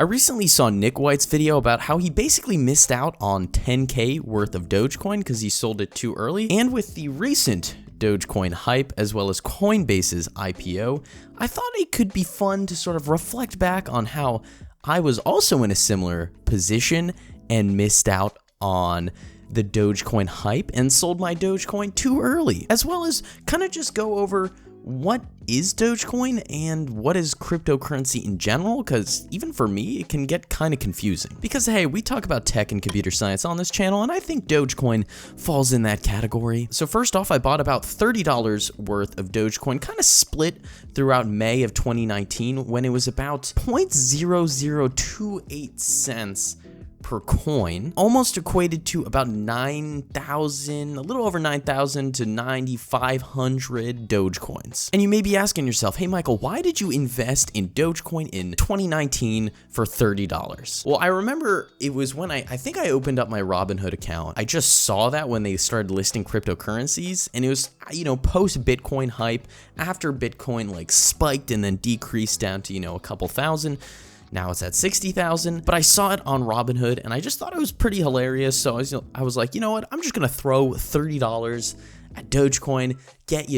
I recently saw Nick White's video about how he basically missed out on 10K worth of Dogecoin because he sold it too early. And with the recent Dogecoin hype as well as Coinbase's IPO, I thought it could be fun to sort of reflect back on how I was also in a similar position and missed out on the Dogecoin hype and sold my Dogecoin too early, as well as kind of just go over what is Dogecoin and what is cryptocurrency in general, because even for me, it can get kind of confusing. Because hey, we talk about tech and computer science on this channel, and I think Dogecoin falls in that category. So first off, I bought about $30 worth of Dogecoin, kind of split throughout May of 2019 when it was about 0.0028 cents per coin, almost equated to about 9,000, a little over 9,000 to 9,500 Dogecoins. And you may be asking yourself, hey Michael, why did you invest in Dogecoin in 2019 for $30? Well, I remember it was when I think I opened up my Robinhood account. I just saw that when they started listing cryptocurrencies, and it was, post Bitcoin hype, after Bitcoin like spiked and then decreased down to, a couple thousand. Now it's at 60,000, but I saw it on Robinhood and I just thought it was pretty hilarious. So I was like, you know what? I'm just going to throw $30 at Dogecoin, get,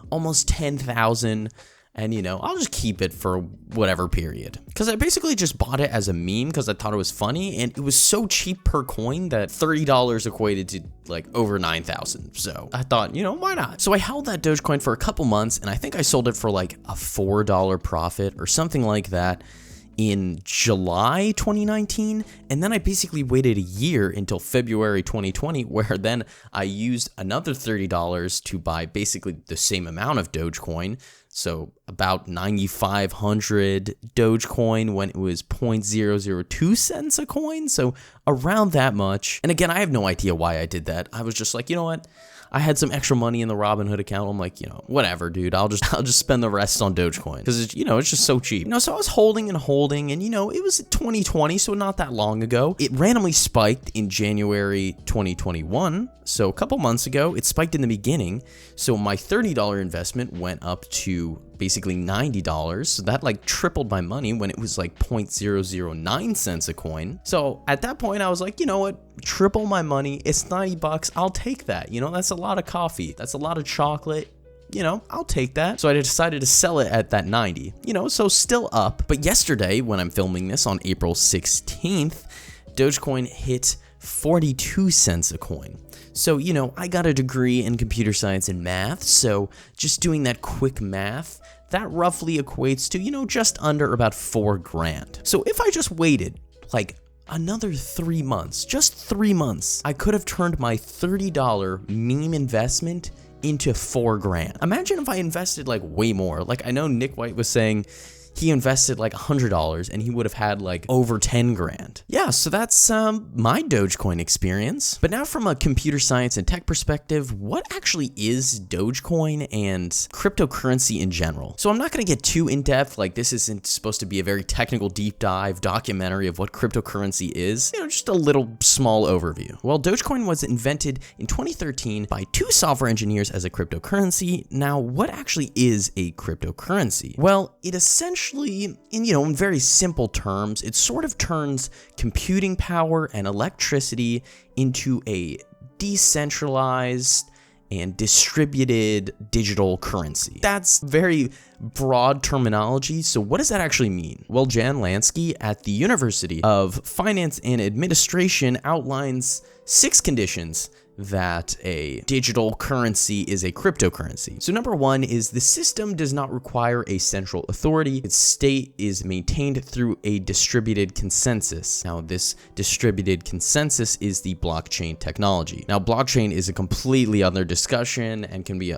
almost 10,000, and, I'll just keep it for whatever period. Because I basically just bought it as a meme because I thought it was funny, and it was so cheap per coin that $30 equated to like over 9,000. So I thought, why not? So I held that Dogecoin for a couple months, and I think I sold it for like a $4 profit or something like that in July 2019, and then I basically waited a year until February 2020, where then I used another $30 to buy basically the same amount of Dogecoin, so about 9,500 Dogecoin when it was 0.002 cents a coin, so around that much. And again, I have no idea why I did that. I was just like, you know what? I had some extra money in the Robinhood account. I'm like, whatever, dude. I'll just spend the rest on Dogecoin because it's just so cheap. So I was holding, and it was 2020, so not that long ago. It randomly spiked in January 2021. So a couple months ago, it spiked in the beginning. So my $30 investment went up to basically $90. So that like tripled my money when it was like 0.009 cents a coin. So at that point, I was like, you know what? Triple my money. It's $90. I'll take that. That's a lot of coffee. That's a lot of chocolate. I'll take that. So I decided to sell it at that 90, so still up. But yesterday, when I'm filming this on April 16th, Dogecoin hit 42 cents a coin. So, I got a degree in computer science and math, so just doing that quick math, that roughly equates to, just under about $4,000. So if I just waited like another 3 months, just 3 months, I could have turned my $30 meme investment into $4,000. Imagine if I invested like way more. Like I know Nick White was saying he invested like $100 and he would have had like over 10 grand. Yeah, so that's my Dogecoin experience. But now from a computer science and tech perspective, what actually is Dogecoin and cryptocurrency in general? So I'm not going to get too in depth, like this isn't supposed to be a very technical deep dive documentary of what cryptocurrency is, just a little small overview. Well, Dogecoin was invented in 2013 by two software engineers as a cryptocurrency. Now, what actually is a cryptocurrency? Well, it essentially, in very simple terms, it sort of turns computing power and electricity into a decentralized and distributed digital currency. That's very broad terminology. So what does that actually mean? Well, Jan Lansky at the University of Finance and Administration outlines 6 conditions that a digital currency is a cryptocurrency. So number 1 is the system does not require a central authority. Its state is maintained through a distributed consensus. Now, this distributed consensus is the blockchain technology. Now, blockchain is a completely other discussion and can be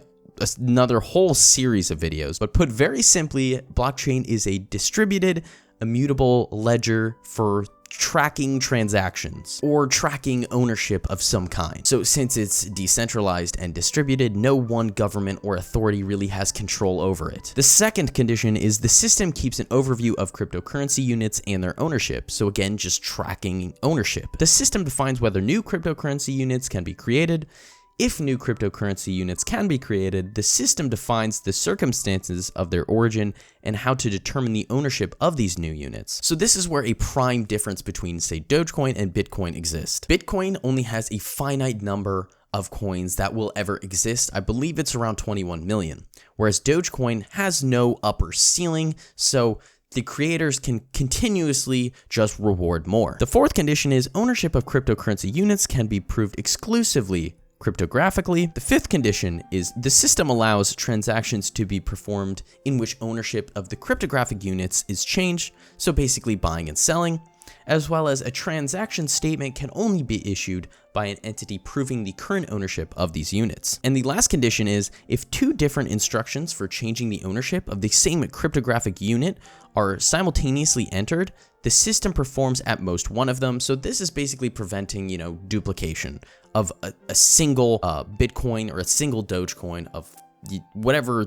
another whole series of videos, but put very simply, blockchain is a distributed, immutable ledger for tracking transactions or tracking ownership of some kind. So since it's decentralized and distributed, no one government or authority really has control over it. The second condition is the system keeps an overview of cryptocurrency units and their ownership. So again, just tracking ownership. The system defines whether new cryptocurrency units can be created. if new cryptocurrency units can be created, the system defines the circumstances of their origin and how to determine the ownership of these new units. So this is where a prime difference between, say, Dogecoin and Bitcoin exists. Bitcoin only has a finite number of coins that will ever exist. I believe it's around 21 million, whereas Dogecoin has no upper ceiling, so the creators can continuously just reward more. The fourth condition is ownership of cryptocurrency units can be proved exclusively cryptographically. The fifth condition is the system allows transactions to be performed in which ownership of the cryptographic units is changed, so basically buying and selling, as well as a transaction statement can only be issued by an entity proving the current ownership of these units. And the last condition is if two different instructions for changing the ownership of the same cryptographic unit are simultaneously entered, the system performs at most one of them. So this is basically preventing, duplication of a single Bitcoin or a single Dogecoin of whatever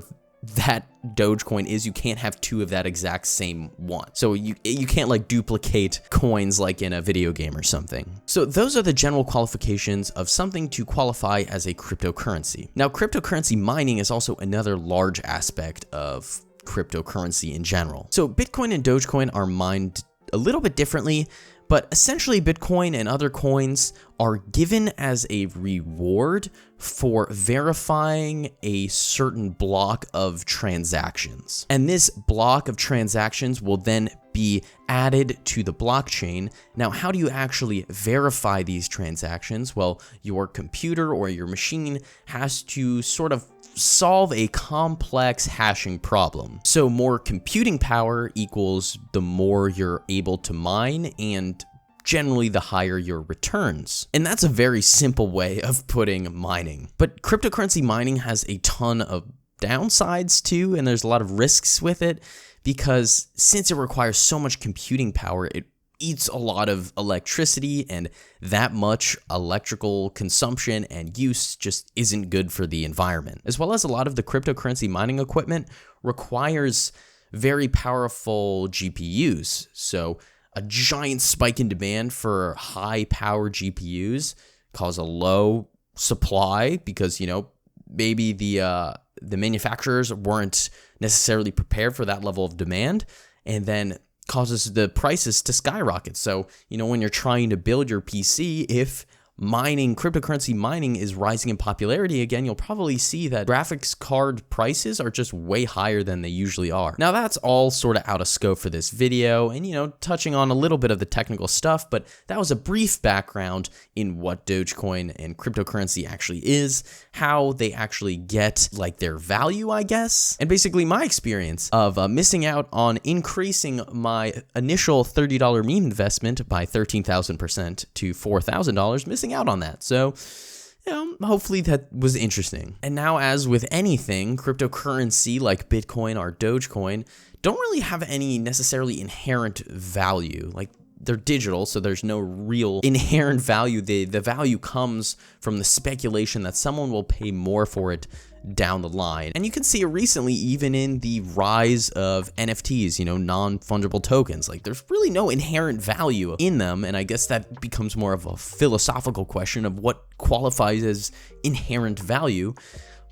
that Dogecoin is. You can't have two of that exact same one. So you can't like duplicate coins like in a video game or something. So those are the general qualifications of something to qualify as a cryptocurrency. Now, cryptocurrency mining is also another large aspect of cryptocurrency in general. So Bitcoin and Dogecoin are mined a little bit differently, but essentially Bitcoin and other coins are given as a reward for verifying a certain block of transactions. And this block of transactions will then be added to the blockchain. Now, how do you actually verify these transactions? Well, your computer or your machine has to sort of solve a complex hashing problem. So more computing power equals the more you're able to mine, and generally the higher your returns. And that's a very simple way of putting mining. But cryptocurrency mining has a ton of downsides too, and there's a lot of risks with it, because since it requires so much computing power, it eats a lot of electricity, and that much electrical consumption and use just isn't good for the environment. As well as a lot of the cryptocurrency mining equipment requires very powerful GPUs. So a giant spike in demand for high power GPUs cause a low supply because, maybe the manufacturers weren't necessarily prepared for that level of demand, and then causes the prices to skyrocket. So, when you're trying to build your PC, if cryptocurrency mining is rising in popularity again, you'll probably see that graphics card prices are just way higher than they usually are. Now, that's all sort of out of scope for this video and, touching on a little bit of the technical stuff, but that was a brief background in what Dogecoin and cryptocurrency actually is, how they actually get like their value, I guess, and basically my experience of missing out on increasing my initial $30 meme investment by 13,000% to $4,000, missing out on that. So, hopefully that was interesting. And now, as with anything, cryptocurrency like Bitcoin or Dogecoin don't really have any necessarily inherent value. Like, they're digital, so there's no real inherent value. The value comes from the speculation that someone will pay more for it down the line. And you can see it recently even in the rise of NFTs, non-fungible tokens. Like, there's really no inherent value in them, and I guess that becomes more of a philosophical question of what qualifies as inherent value.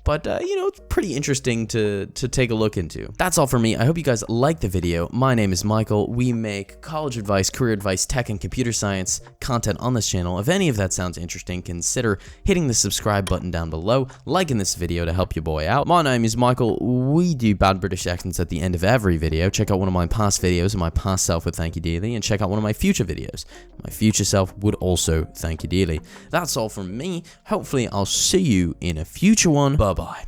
But, it's pretty interesting to take a look into. That's all for me. I hope you guys liked the video. My name is Michael. We make college advice, career advice, tech, and computer science content on this channel. If any of that sounds interesting, consider hitting the subscribe button down below, liking this video to help your boy out. My name is Michael. We do bad British accents at the end of every video. Check out one of my past videos, and my past self would thank you dearly, and check out one of my future videos. My future self would also thank you dearly. That's all from me. Hopefully, I'll see you in a future one. Bye-bye.